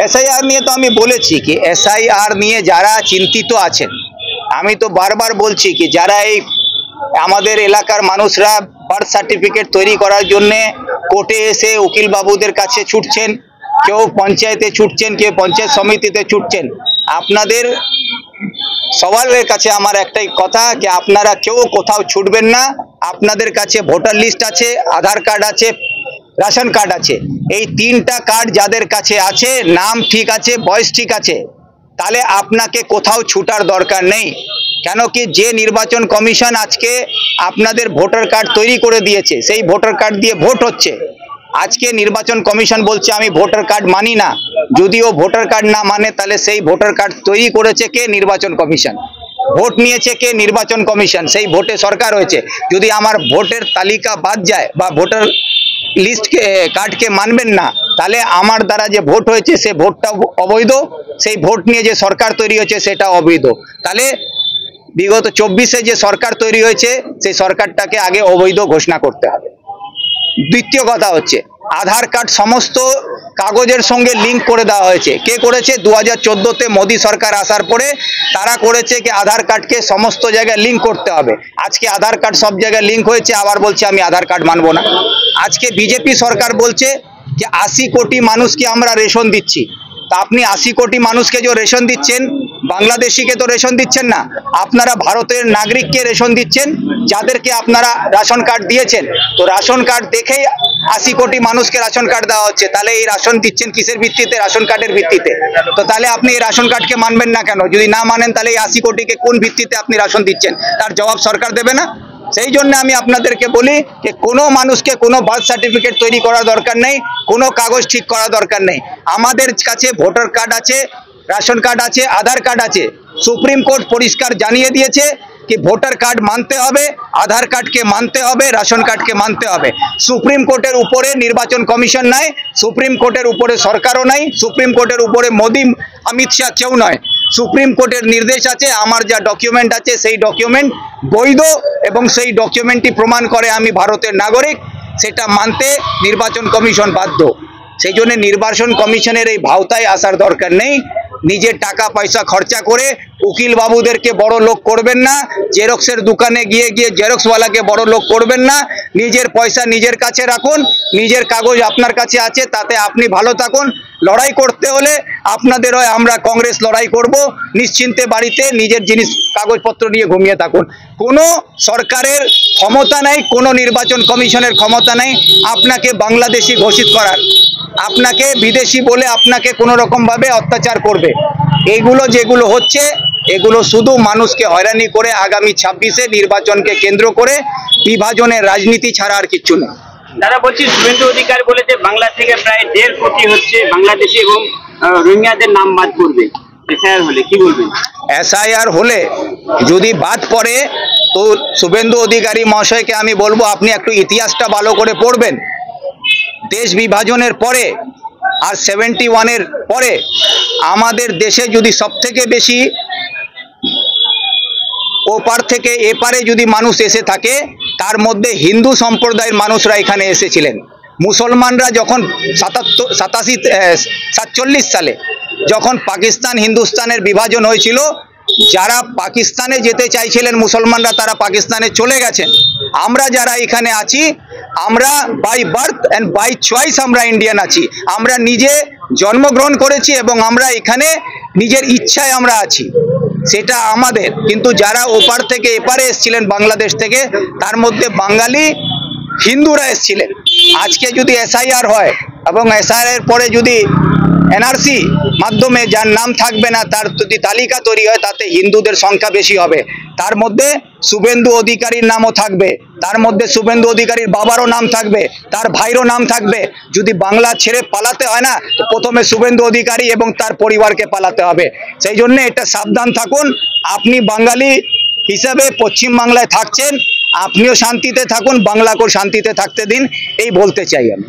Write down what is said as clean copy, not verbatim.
SIR নিয়ে তো আমি বলেছি কি এসআইআর নিয়ে যারা চিন্তিত আছেন, আমি তো বারবার বলছি কি যারা এই আমাদের এলাকার মানুষরা বার্থ সার্টিফিকেট তৈরি করার জন্য কোর্টে এসে উকিল বাবুদের কাছে ছুটছেন, কেউ পঞ্চায়েতে ছুটছেন, কেউ পঞ্চায়েত সমিতিতে ছুটছেন, আপনাদের সবার কাছে আমার একটাই কথা যে আপনারা কেউ কোথাও ছুটবেন না। আপনাদের কাছে ভোটার লিস্ট আছে, আধার কার্ড আছে, রেশন কার্ড আছে। এই তিনটা কার্ড যাদের কাছে আছে, নাম ঠিক আছে, বয়স ঠিক আছে, তাহলে আপনাকে কোথাও ছুটার দরকার নেই। কেন কি যে নির্বাচন কমিশন আজকে আপনাদের ভোটার কার্ড তৈরি করে দিয়েছে, সেই ভোটার কার্ড দিয়ে ভোট হচ্ছে। আজকে নির্বাচন কমিশন বলছে আমি ভোটার কার্ড মানি না। যদিও ভোটার কার্ড না মানে তাহলে সেই ভোটার কার্ড তৈরি করেছে কে? নির্বাচন কমিশন। ভোট নিয়েছে কে? নির্বাচন কমিশন। সেই ভোটে সরকার হয়েছে। যদি আমার ভোটের তালিকা বাদ যায় বা ভোটার লিস্টকে কার্ডকে মানবেন না, তাহলে আমার দ্বারা যে ভোট হয়েছে সে ভোটটা অবৈধ, সেই ভোট নিয়ে যে সরকার তৈরি হয়েছে সেটা অবৈধ। তাহলে বিগত 24-এ যে সরকার তৈরি হয়েছে সেই সরকারটাকে আগে অবৈধ ঘোষণা করতে হবে। দ্বিতীয় কথা হচ্ছে আধার কার্ড সমস্ত কাগজের সঙ্গে লিঙ্ক করে দেওয়া হয়েছে। কে করেছে? 2014-তে মোদী সরকার আসার পরে তারা করেছে কি আধার কার্ডকে সমস্ত জায়গায় লিঙ্ক করতে হবে। আজকে আধার কার্ড সব জায়গায় লিঙ্ক হয়েছে, আবার বলছে আমি আধার কার্ড মানবো না। আজকে বিজেপি সরকার বলছে যে 80 কোটি মানুষকে আমরা রেশন দিচ্ছি। তা আপনি 80 কোটি মানুষকে যে রেশন দিচ্ছেন, বাংলাদেশিকে তো রেশন দিচ্ছেন না, আপনারা ভারতের নাগরিককে রেশন দিচ্ছেন, যাদেরকে আপনারা রেশন কার্ড দিয়েছেন। তো রেশন কার্ড দেখেই 80 কোটি মানুষকে রেশন কার্ড দেওয়া হচ্ছে। তাহলে এই রেশন দিচ্ছেন কিসের ভিত্তিতে? রেশন কার্ডের ভিত্তিতে। তো তাহলে আপনি এই রেশন কার্ডকে মানবেন না কেন? যদি না মানেন তাহলে এই 80 কোটিকে কোন ভিত্তিতে আপনি রেশন দিচ্ছেন তার জবাব সরকার দেবে না? সেই জন্য আমি আপনাদেরকে বলি যে কোনো মানুষকে কোনো বার্থ সার্টিফিকেট তৈরি করার দরকার নেই, কোনো কাগজ ঠিক করার দরকার নেই। আমাদের কাছে ভোটার কার্ড আছে, রেশন কার্ড আছে, আধার কার্ড আছে। সুপ্রিম কোর্ট পরিষ্কার জানিয়ে দিয়েছে कि ভোটার কার্ড মানতে হবে, আধার কার্ডকে মানতে হবে, রেশন কার্ডকে মানতে হবে। সুপ্রিম কোর্টের উপরে নির্বাচন কমিশন নাই, সুপ্রিম কোর্টের উপরে সরকারও নাই, সুপ্রিম কোর্টের উপরে মোদি অমিত শাহ কেউ নয়। সুপ্রিম কোর্টের নির্দেশ আছে, আমার যা ডকুমেন্ট আছে সেই ডকুমেন্ট বৈধ এবং সেই ডকুমেন্টটি প্রমাণ করে আমি ভারতের নাগরিক, সেটা মানতে নির্বাচন কমিশন বাধ্য। সেই জন্য নির্বাচন কমিশনের এই ভাওতায় আসার দরকার নেই। নিজের টাকা পয়সা খরচা করে উকিল বাবুদেরকে বড় লোক করবেন না, জেরক্সের দোকানে গিয়ে গিয়ে জেরক্সওয়ালাকে বড় লোক করবেন না। নিজের পয়সা নিজের কাছে রাখুন, নিজের কাগজ আপনার কাছে আছে, তাতে আপনি ভালো থাকুন। লড়াই করতে হলে আপনাদের হয় আমরা কংগ্রেস লড়াই করব, নিশ্চিন্তে বাড়িতে নিজের জিনিস কাগজপত্র নিয়ে ঘুমিয়ে থাকুন। কোনো সরকারের ক্ষমতা নাই, কোনো নির্বাচন কমিশনের ক্ষমতা নাই আপনাকে বাংলাদেশি ঘোষিত করার, আপনাকে বিদেশি বলে আপনাকে কোনো রকমভাবে অত্যাচার করবে। এগুলো যেগুলো হচ্ছে এগুলো শুধু মানুষকে হয়রানি করে আগামী 26-এ নির্বাচনকে কেন্দ্র করে বিভাজনের রাজনীতি ছাড়া আর কিচ্ছু নেই। দাদা বলছি, শুভেন্দু অধিকারী বলেছে বাংলা থেকে প্রায় 1.5 কোটি হচ্ছে বাংলাদেশি এবং রোহিঙ্গাদের নাম বাদ পড়বে এসআইআর হলে, কি বলবেন? এসআইআর হলে যদি বাদ পড়ে তো শুভেন্দু অধিকারী মহাশয়কে আমি বলবো আপনি একটু ইতিহাসটা ভালো করে পড়বেন। দেশ বিভাজনের পরে আর 71-এর পরে আমাদের দেশে যদি সবথেকে বেশি ওপার থেকে এপারে যদি মানুষ এসে থাকে তার মধ্যে হিন্দু সম্প্রদায়ের মানুষরা এখানে এসেছিলেন। মুসলমানরা যখন 47 সালে যখন পাকিস্তান হিন্দুস্তানের বিভাজন হয়েছিল, যারা পাকিস্তানে যেতে চাইছিলেন মুসলমানরা তারা পাকিস্তানে চলে গেছেন। আমরা যারা এখানে আছি আমরা by birth and by choice আমরা ইন্ডিয়ান আছি। আমরা নিজে জন্মগ্রহণ করেছি এবং আমরা এখানে নিজের ইচ্ছায় আমরা আছি, সেটা আমাদের। কিন্তু যারা ওপার থেকে এপারে এসেছিলেন বাংলাদেশ থেকে, তার মধ্যে বাঙালি হিন্দুরা এসেছিলেন। আজকে যদি এসআইআর হয় এবং এসআইআর পরে যদি এনআরসি মাধ্যমে যার নাম থাকবে না তার যদি তালিকা তৈরি হয়, তাতে হিন্দুদের সংখ্যা বেশি হবে। তার মধ্যে শুভেন্দু অধিকারীর নামও থাকবে, তার মধ্যে শুভেন্দু অধিকারীর বাবারও নাম থাকবে, তার ভাইরও নাম থাকবে। যদি বাংলা ছেড়ে পালাতে হয় না, তো প্রথমে শুভেন্দু অধিকারী এবং তার পরিবারকে পালাতে হবে। সেই জন্য এটা সাবধান থাকুন। আপনি বাঙালি হিসাবে পশ্চিম বাংলায় থাকছেন, আপনিও শান্তিতে থাকুন, বাংলাকেও শান্তিতে থাকতে দিন, এই বলতে চাই আমি।